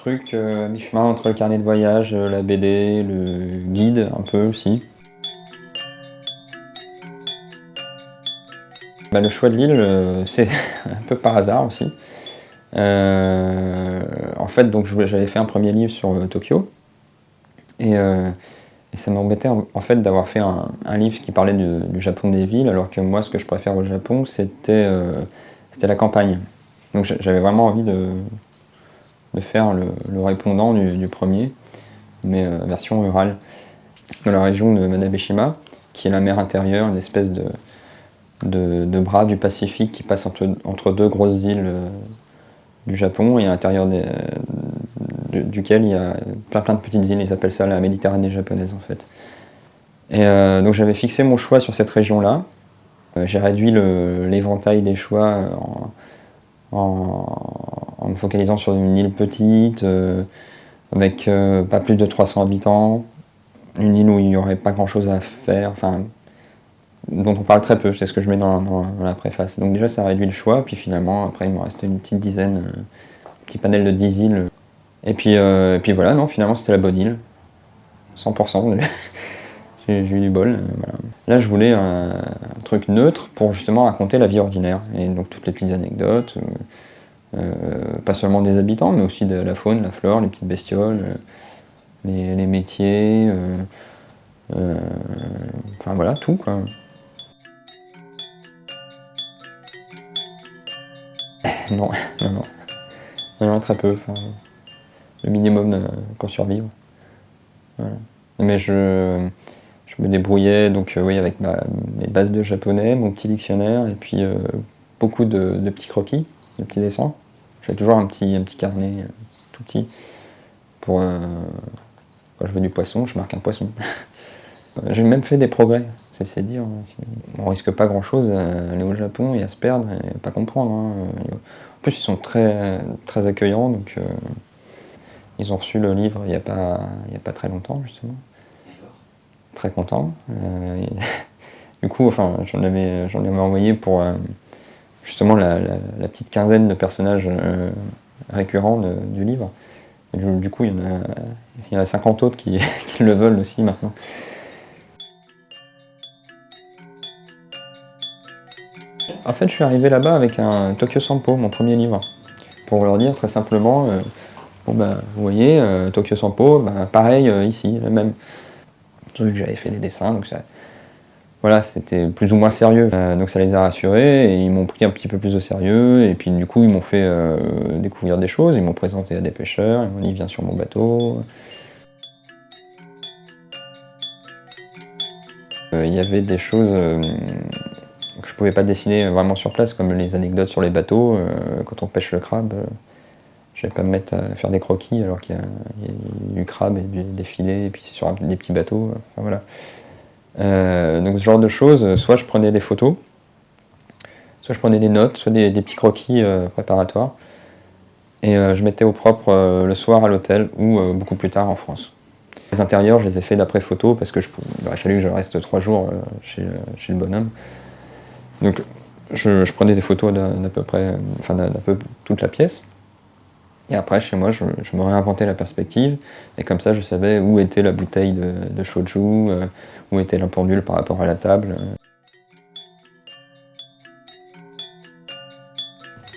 truc à mi-chemin entre le carnet de voyage, la BD, le guide un peu aussi. Le choix de l'île, c'est un peu par hasard aussi. En fait, donc j'avais fait un premier livre sur Tokyo et ça m'embêtait en fait d'avoir fait un livre qui parlait du Japon des villes, alors que moi ce que je préfère au Japon c'était la campagne. Donc j'avais vraiment envie de faire le répondant du premier, mais version rurale, dans la région de Madabeshima, qui est la mer intérieure, une espèce de bras du Pacifique qui passe entre deux grosses îles du Japon, et à l'intérieur duquel il y a plein de petites îles. Ils appellent ça la Méditerranée japonaise en fait. Et donc j'avais fixé mon choix sur cette région-là. J'ai réduit l'éventail des choix en me focalisant sur une île petite, avec pas plus de 300 habitants, une île où il n'y aurait pas grand-chose à faire, enfin, dont on parle très peu, c'est ce que je mets dans la préface. Donc déjà ça réduit le choix, puis finalement après il me restait une petite dizaine, un petit panel de 10 îles. Et puis voilà, non, finalement c'était la bonne île, 100%. J'ai eu du bol. Voilà. Là, je voulais un truc neutre pour justement raconter la vie ordinaire. Et donc toutes les petites anecdotes, pas seulement des habitants, mais aussi de la faune, la flore, les petites bestioles, les métiers, enfin voilà, tout quoi. Non, non, non. Non, très peu. Enfin, le minimum pour survivre. Voilà. Mais je me débrouillais donc oui, avec mes bases de japonais, mon petit dictionnaire, et puis beaucoup de petits croquis, de petits dessins. J'avais toujours un petit carnet tout petit pour quand je veux du poisson, je marque un poisson. J'ai même fait des progrès, c'est dire. On risque pas grand chose à aller au Japon et à se perdre et pas comprendre. Hein. En plus ils sont très, très accueillants, donc ils ont reçu le livre il y a pas très longtemps justement. Très content. Du coup, enfin, j'en avais envoyé pour justement la petite quinzaine de personnages récurrents du livre. Et du coup, il y en a 50 autres qui le veulent aussi maintenant. En fait, je suis arrivé là-bas avec un Tokyo Sampo, mon premier livre, pour leur dire très simplement, bon bah, vous voyez, Tokyo Sampo, bah, pareil ici, le même. Vu que j'avais fait des dessins, donc ça, voilà, c'était plus ou moins sérieux. Donc ça les a rassurés et ils m'ont pris un petit peu plus au sérieux. Et puis du coup, ils m'ont fait découvrir des choses. Ils m'ont présenté à des pêcheurs. Ils m'ont dit viens sur mon bateau. Il y avait des choses que je pouvais pas dessiner vraiment sur place, comme les anecdotes sur les bateaux. Quand on pêche le crabe, je vais pas me mettre à faire des croquis alors qu'il y a du crabe et des filets et puis c'est sur des petits bateaux. Enfin, voilà. Donc ce genre de choses, soit je prenais des photos, soit je prenais des notes, soit des petits croquis préparatoires, et je mettais au propre le soir à l'hôtel ou beaucoup plus tard en France. Les intérieurs, je les ai faits d'après photo parce que il aurait fallu que je reste 3 jours chez le bonhomme. Donc je prenais des photos d'à peu près, enfin d'un peu toute la pièce. Et après, chez moi, je me réinventais la perspective, et comme ça, je savais où était la bouteille de shoju, où était la pendule par rapport à la table.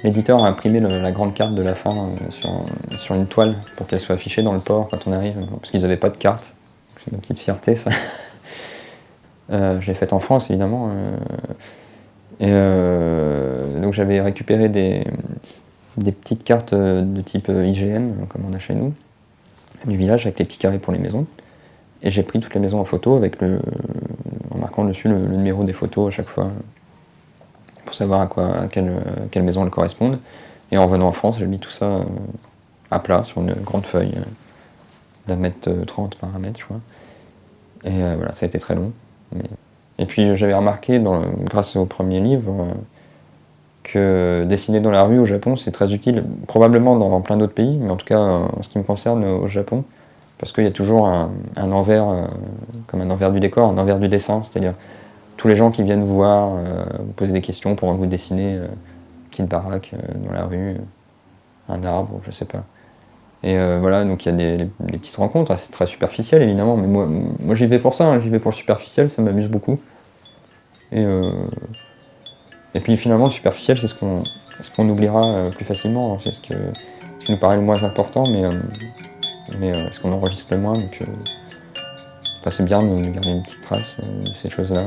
L'éditeur a imprimé la grande carte de la fin sur une toile pour qu'elle soit affichée dans le port quand on arrive, parce qu'ils n'avaient pas de carte. C'est ma petite fierté, ça. Je l'ai faite en France, évidemment. Donc j'avais récupéré des petites cartes de type IGN, comme on a chez nous, du village, avec les petits carrés pour les maisons. Et j'ai pris toutes les maisons en photo en marquant dessus le numéro des photos à chaque fois, pour savoir à quelle maison elles correspondent. Et en revenant en France, j'ai mis tout ça à plat sur une grande feuille d'1 mètre 30 par 1 mètre, je crois. Et voilà, ça a été très long. Et puis j'avais remarqué, grâce au premier livre, que dessiner dans la rue au Japon, c'est très utile, probablement dans plein d'autres pays, mais en tout cas en ce qui me concerne au Japon, parce qu'il y a toujours un envers, comme un envers du décor, un envers du dessin, c'est-à-dire tous les gens qui viennent vous voir, vous poser des questions pour vous dessiner une petite baraque dans la rue, un arbre, je sais pas. Et voilà, donc il y a des petites rencontres, c'est très superficiel évidemment, mais moi j'y vais pour ça, hein, j'y vais pour le superficiel, ça m'amuse beaucoup. Et puis finalement le superficiel c'est ce qu'on oubliera plus facilement, hein, c'est ce qui nous paraît le moins important, mais ce qu'on enregistre le moins, donc c'est bien de garder une petite trace de ces choses-là.